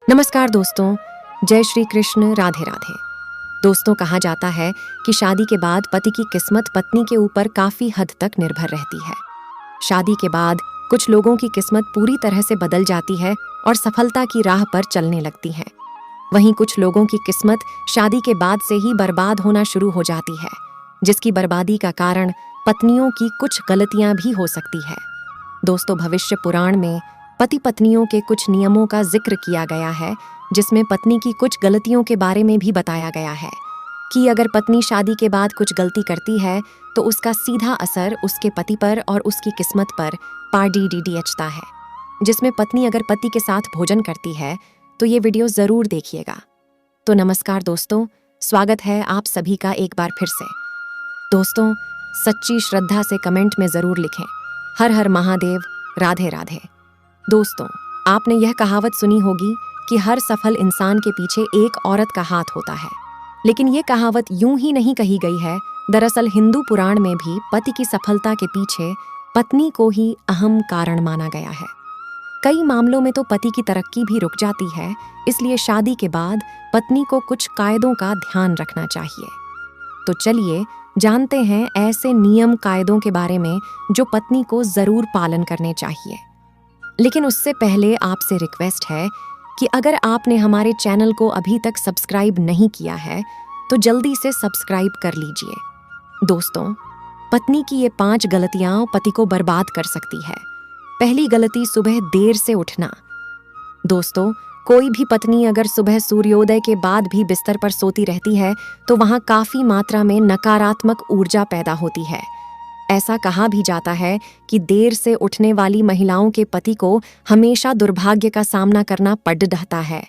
नमस्कार दोस्तों, जय श्री कृष्ण, राधे राधे। दोस्तों, कहा जाता है कि शादी के बाद पति की किस्मत पत्नी के ऊपर काफी हद तक निर्भर रहती है। शादी के बाद कुछ लोगों की किस्मत पूरी तरह से बदल जाती है और सफलता की राह पर चलने लगती है। वहीं कुछ लोगों की किस्मत शादी के बाद से ही बर्बाद होना शुरू हो जाती है, जिसकी बर्बादी का कारण पत्नियों की कुछ गलतियां भी हो सकती है। दोस्तों, भविष्य पुराण में पति पत्नियों के कुछ नियमों का जिक्र किया गया है, जिसमें पत्नी की कुछ गलतियों के बारे में भी बताया गया है कि अगर पत्नी शादी के बाद कुछ गलती करती है तो उसका सीधा असर उसके पति पर और उसकी किस्मत पर पड़ता है। जिसमें पत्नी अगर पति के साथ भोजन करती है तो ये वीडियो जरूर देखिएगा। तो नमस्कार दोस्तों, स्वागत है आप सभी का एक बार फिर से। दोस्तों, सच्ची श्रद्धा से कमेंट में जरूर लिखें, हर हर महादेव, राधे राधे। दोस्तों, आपने यह कहावत सुनी होगी कि हर सफल इंसान के पीछे एक औरत का हाथ होता है, लेकिन ये कहावत यूं ही नहीं कही गई है। दरअसल हिंदू पुराण में भी पति की सफलता के पीछे पत्नी को ही अहम कारण माना गया है। कई मामलों में तो पति की तरक्की भी रुक जाती है, इसलिए शादी के बाद पत्नी को कुछ कायदों का ध्यान रखना चाहिए। तो चलिए जानते हैं ऐसे नियम कायदों के बारे में जो पत्नी को जरूर पालन करने चाहिए। लेकिन उससे पहले आपसे रिक्वेस्ट है कि अगर आपने हमारे चैनल को अभी तक सब्सक्राइब नहीं किया है तो जल्दी से सब्सक्राइब कर लीजिए। दोस्तों, पत्नी की ये 5 गलतियां पति को बर्बाद कर सकती है। पहली गलती, सुबह देर से उठना। दोस्तों, कोई भी पत्नी अगर सुबह सूर्योदय के बाद भी बिस्तर पर सोती रहती है तो वहां काफी मात्रा में नकारात्मक ऊर्जा पैदा होती है। ऐसा कहा भी जाता है कि देर से उठने वाली महिलाओं के पति को हमेशा दुर्भाग्य का सामना करना पड़ता है।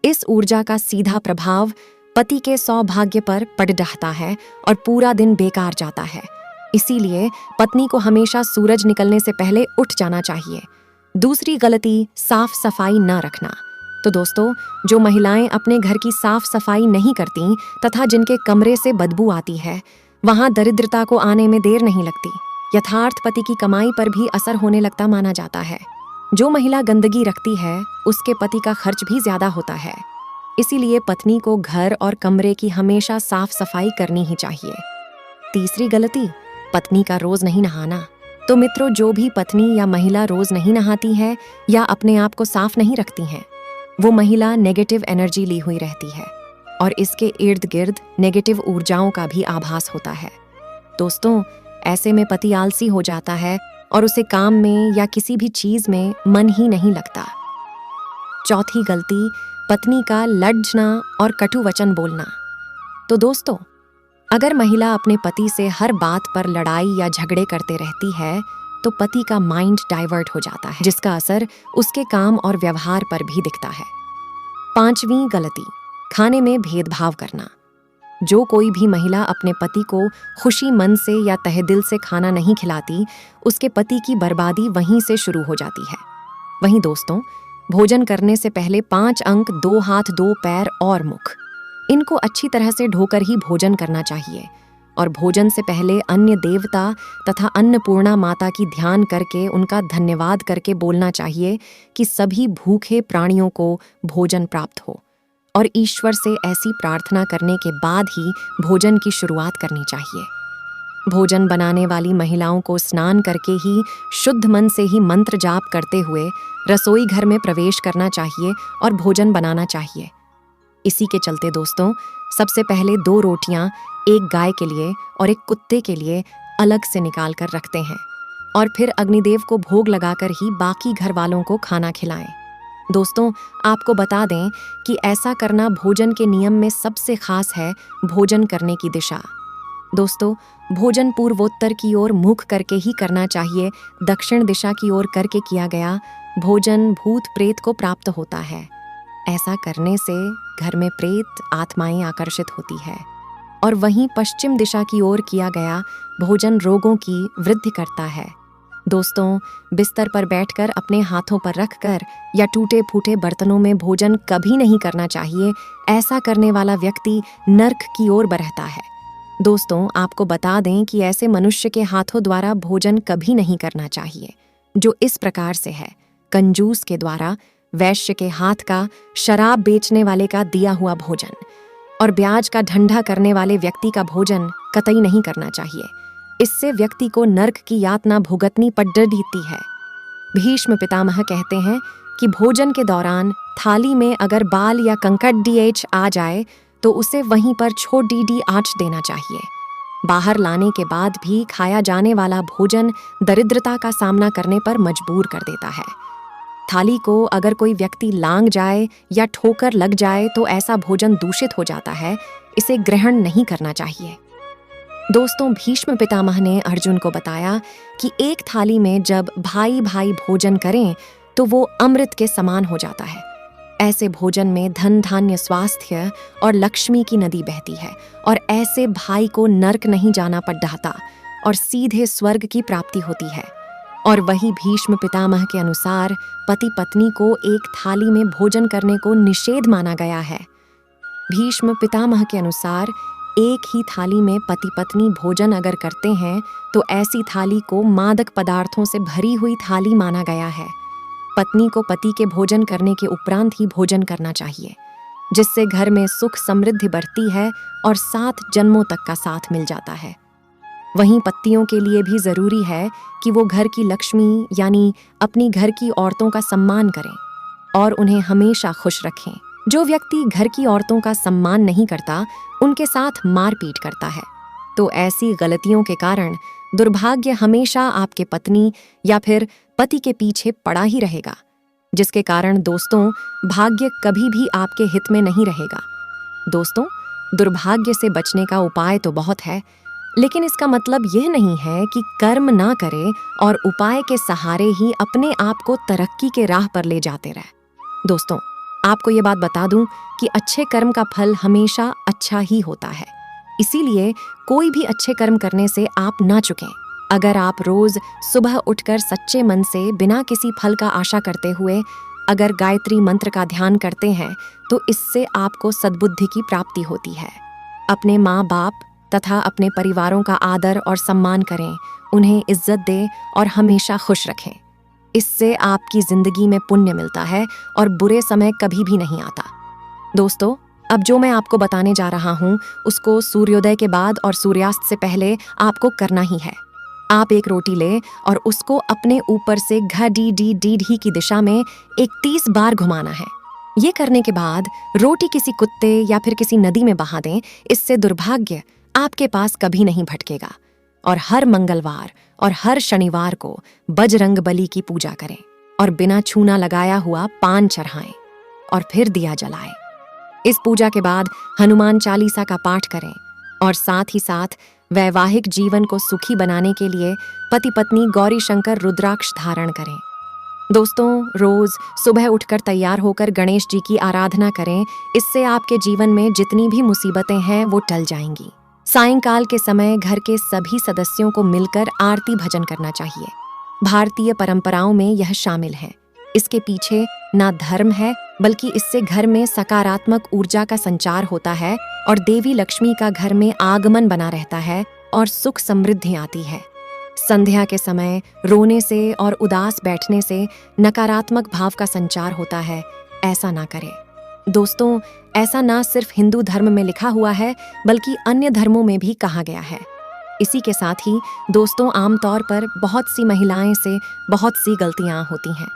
इस ऊर्जा का सीधा प्रभाव पति के सौभाग्य पर पड़ता है और पूरा दिन बेकार जाता है। इसीलिए पत्नी को हमेशा सूरज निकलने से पहले उठ जाना चाहिए। दूसरी गलती, साफ सफाई न रखना। तो दोस्तों, जो महिलाएं अपने घर की साफ सफाई नहीं करती तथा जिनके कमरे से बदबू आती है, वहां दरिद्रता को आने में देर नहीं लगती। यथार्थ पति की कमाई पर भी असर होने लगता माना जाता है। जो महिला गंदगी रखती है उसके पति का खर्च भी ज्यादा होता है। इसीलिए पत्नी को घर और कमरे की हमेशा साफ सफाई करनी ही चाहिए। तीसरी गलती, पत्नी का रोज नहीं नहाना। तो मित्रों, जो भी पत्नी या महिला रोज नहीं नहाती है या अपने आप को साफ नहीं रखती है, वो महिला नेगेटिव एनर्जी ली हुई रहती है और इसके इर्द गिर्द नेगेटिव ऊर्जाओं का भी आभास होता है। दोस्तों, ऐसे में पति आलसी हो जाता है और उसे काम में या किसी भी चीज में मन ही नहीं लगता। चौथी गलती, पत्नी का लड़ना और कटु वचन बोलना। तो दोस्तों, अगर महिला अपने पति से हर बात पर लड़ाई या झगड़े करते रहती है तो पति का माइंड डाइवर्ट हो जाता है, जिसका असर उसके काम और व्यवहार पर भी दिखता है। पांचवी गलती, खाने में भेदभाव करना। जो कोई भी महिला अपने पति को खुशी मन से या तहे दिल से खाना नहीं खिलाती, उसके पति की बर्बादी वहीं से शुरू हो जाती है। वहीं दोस्तों, भोजन करने से पहले 5 अंक, 2 हाथ, 2 पैर और मुख, इनको अच्छी तरह से धोकर ही भोजन करना चाहिए। और भोजन से पहले अन्य देवता तथा अन्नपूर्णा माता की ध्यान करके उनका धन्यवाद करके बोलना चाहिए कि सभी भूखे प्राणियों को भोजन प्राप्त हो। और ईश्वर से ऐसी प्रार्थना करने के बाद ही भोजन की शुरुआत करनी चाहिए। भोजन बनाने वाली महिलाओं को स्नान करके ही शुद्ध मन से ही मंत्र जाप करते हुए रसोई घर में प्रवेश करना चाहिए और भोजन बनाना चाहिए। इसी के चलते दोस्तों, सबसे पहले 2 रोटियां एक गाय के लिए और एक कुत्ते के लिए अलग से निकाल कर रखते हैं और फिर अग्निदेव को भोग लगाकर ही बाकी घर वालों को खाना खिलाएं। दोस्तों, आपको बता दें कि ऐसा करना भोजन के नियम में सबसे खास है भोजन करने की दिशा। दोस्तों, भोजन पूर्वोत्तर की ओर मुख करके ही करना चाहिए। दक्षिण दिशा की ओर करके किया गया भोजन भूत प्रेत को प्राप्त होता है। ऐसा करने से घर में प्रेत आत्माएं आकर्षित होती है। और वहीं पश्चिम दिशा की ओर किया गया भोजन रोगों की वृद्धि करता है। दोस्तों, बिस्तर पर बैठकर अपने हाथों पर रखकर या टूटे फूटे बर्तनों में भोजन कभी नहीं करना चाहिए। ऐसा करने वाला व्यक्ति नर्क की ओर बढ़ता है। दोस्तों, आपको बता दें कि ऐसे मनुष्य के हाथों द्वारा भोजन कभी नहीं करना चाहिए, जो इस प्रकार से है। कंजूस के द्वारा वैश्य के हाथ का, शराब बेचने वाले का दिया हुआ भोजन और ब्याज का ढंढा करने वाले व्यक्ति का भोजन कतई नहीं करना चाहिए। इससे व्यक्ति को नर्क की यातना भुगतनी पड़ जाती है। भीष्म पितामह कहते हैं कि भोजन के दौरान थाली में अगर बाल या कंकड़ आ जाए तो उसे वहीं पर छोटी आंच देना चाहिए। बाहर लाने के बाद भी खाया जाने वाला भोजन दरिद्रता का सामना करने पर मजबूर कर देता है। थाली को अगर कोई व्यक्ति लांग जाए या ठोकर लग जाए तो ऐसा भोजन दूषित हो जाता है, इसे ग्रहण नहीं करना चाहिए। दोस्तों, भीष्म पितामह ने अर्जुन को बताया कि एक थाली में जब भाई भाई भोजन करें तो वो अमृत के समान हो जाता है। ऐसे भोजन में धन धान्य, स्वास्थ्य और लक्ष्मी की नदी बहती है और ऐसे भाई को नर्क नहीं जाना पड़ता और सीधे स्वर्ग की प्राप्ति होती है। और वही भीष्म पितामह के अनुसार पति पत्नी को एक थाली में भोजन करने को निषेध माना गया है। भीष्म पितामह के अनुसार एक ही थाली में पति पत्नी भोजन अगर करते हैं तो ऐसी थाली को मादक पदार्थों से भरी हुई थाली माना गया है। पत्नी को पति के भोजन करने के उपरांत ही भोजन करना चाहिए, जिससे घर में सुख समृद्धि बढ़ती है और 7 जन्मों तक का साथ मिल जाता है। वहीं पत्नियों के लिए भी जरूरी है कि वो घर की लक्ष्मी यानी अपनी घर की औरतों का सम्मान करें और उन्हें हमेशा खुश रखें। जो व्यक्ति घर की औरतों का सम्मान नहीं करता, उनके साथ मारपीट करता है, तो ऐसी गलतियों के कारण दुर्भाग्य हमेशा आपके पत्नी या फिर पति के पीछे पड़ा ही रहेगा, जिसके कारण दोस्तों भाग्य कभी भी आपके हित में नहीं रहेगा। दोस्तों, दुर्भाग्य से बचने का उपाय तो बहुत है, लेकिन इसका मतलब यह नहीं है कि कर्म ना करें और उपाय के सहारे ही अपने आप को तरक्की के राह पर ले जाते रहे। दोस्तों, आपको ये बात बता दूं कि अच्छे कर्म का फल हमेशा अच्छा ही होता है, इसीलिए कोई भी अच्छे कर्म करने से आप ना चुकें। अगर आप रोज सुबह उठकर सच्चे मन से बिना किसी फल का आशा करते हुए अगर गायत्री मंत्र का ध्यान करते हैं तो इससे आपको सद्बुद्धि की प्राप्ति होती है। अपने माँ बाप तथा अपने परिवारों का आदर और सम्मान करें, उन्हें इज्जत दें और हमेशा खुश रखें। इससे आपकी जिंदगी में पुण्य मिलता है और बुरे समय कभी भी नहीं आता। दोस्तों, अब जो मैं आपको बताने जा रहा हूँ उसको सूर्योदय के बाद और सूर्यास्त से पहले आपको करना ही है। आप एक रोटी लें और उसको अपने ऊपर से घ-डी-डी-डी-ढी की दिशा में 31 बार घुमाना है। ये करने के बाद रोटी किसी कुत्ते या फिर किसी नदी में बहा दें। इससे दुर्भाग्य आपके पास कभी नहीं भटकेगा। और हर मंगलवार और हर शनिवार को बजरंग बली की पूजा करें और बिना छूना लगाया हुआ पान चढ़ाएं और फिर दिया जलाएं। इस पूजा के बाद हनुमान चालीसा का पाठ करें और साथ ही साथ वैवाहिक जीवन को सुखी बनाने के लिए पति पत्नी गौरी शंकर रुद्राक्ष धारण करें। दोस्तों, रोज सुबह उठकर तैयार होकर गणेश जी की आराधना करें। इससे आपके जीवन में जितनी भी मुसीबतें हैं वो टल जाएंगी। सायंकाल के समय घर के सभी सदस्यों को मिलकर आरती भजन करना चाहिए। भारतीय परंपराओं में यह शामिल है। इसके पीछे ना धर्म है, बल्कि इससे घर में सकारात्मक ऊर्जा का संचार होता है और देवी लक्ष्मी का घर में आगमन बना रहता है और सुख समृद्धि आती है। संध्या के समय रोने से और उदास बैठने से नकारात्मक भाव का संचार होता है। ऐसा ना करें। दोस्तों, ऐसा ना सिर्फ हिंदू धर्म में लिखा हुआ है, बल्कि अन्य धर्मों में भी कहा गया है। इसी के साथ ही दोस्तों, आमतौर पर बहुत सी महिलाएं से बहुत सी गलतियां होती हैं,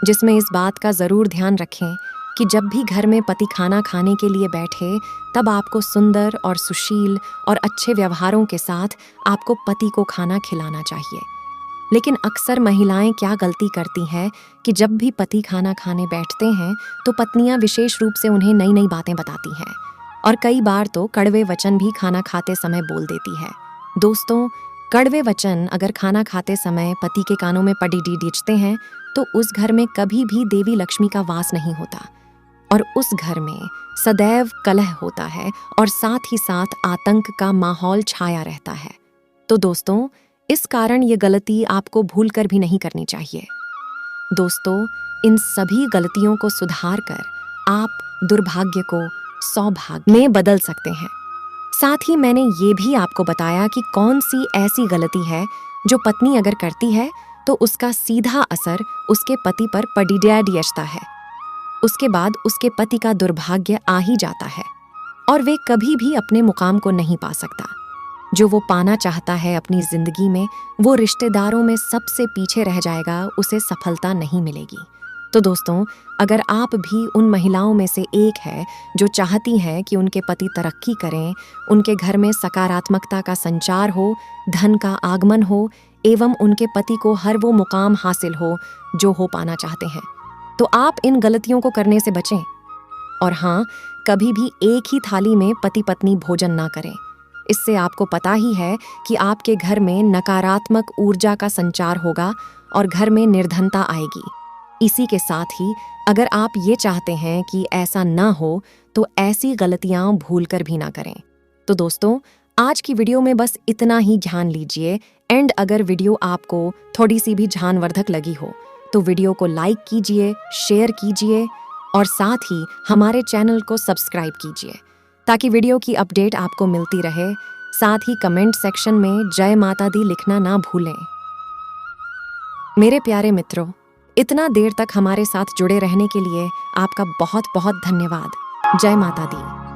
जिसमें इस बात का जरूर ध्यान रखें कि जब भी घर में पति खाना खाने के लिए बैठे, तब आपको सुंदर और सुशील और अच्छे व्यवहारों के साथ आपको पति को खाना खिलाना चाहिए। लेकिन अक्सर महिलाएं क्या गलती करती हैं कि जब भी पति खाना खाने बैठते हैं तो पत्नियां विशेष रूप से उन्हें नई नई बातें बताती हैं और कई बार तो कड़वे वचन भी खाना खाते समय बोल देती है। दोस्तों, कड़वे वचन अगर खाना खाते समय पति के कानों में पड़ीडीजते हैं तो उस घर में कभी भी देवी लक्ष्मी का वास नहीं होता और उस घर में सदैव कलह होता है और साथ ही साथ आतंक का माहौल छाया रहता है। तो दोस्तों, इस कारण ये गलती आपको भूलकर भी नहीं करनी चाहिए। दोस्तों, इन सभी गलतियों को सुधार कर आप दुर्भाग्य को सौभाग्य में बदल सकते हैं। साथ ही मैंने ये भी आपको बताया कि कौन सी ऐसी गलती है जो पत्नी अगर करती है तो उसका सीधा असर उसके पति पर पड़ीडीजता है। उसके बाद उसके पति का दुर्भाग्य आ ही जाता है और वे कभी भी अपने मुकाम को नहीं पा सकता। जो वो पाना चाहता है अपनी जिंदगी में, वो रिश्तेदारों में सबसे पीछे रह जाएगा, उसे सफलता नहीं मिलेगी। तो दोस्तों, अगर आप भी उन महिलाओं में से एक है जो चाहती हैं कि उनके पति तरक्की करें, उनके घर में सकारात्मकता का संचार हो, धन का आगमन हो एवं उनके पति को हर वो मुकाम हासिल हो जो हो पाना चाहते हैं, तो आप इन गलतियों को करने से बचें। और हाँ, कभी भी एक ही थाली में पति पत्नी भोजन ना करें। इससे आपको पता ही है कि आपके घर में नकारात्मक ऊर्जा का संचार होगा और घर में निर्धनता आएगी। इसी के साथ ही अगर आप ये चाहते हैं कि ऐसा ना हो, तो ऐसी गलतियां भूलकर भी ना करें। तो दोस्तों, आज की वीडियो में बस इतना ही ध्यान लीजिए। एंड अगर वीडियो आपको थोड़ी सी भी ध्यानवर्धक लगी हो तो वीडियो को लाइक कीजिए, शेयर कीजिए और साथ ही हमारे चैनल को सब्सक्राइब कीजिए ताकि वीडियो की अपडेट आपको मिलती रहे। साथ ही कमेंट सेक्शन में जय माता दी लिखना ना भूलें। मेरे प्यारे मित्रों, इतना देर तक हमारे साथ जुड़े रहने के लिए आपका बहुत बहुत धन्यवाद। जय माता दी।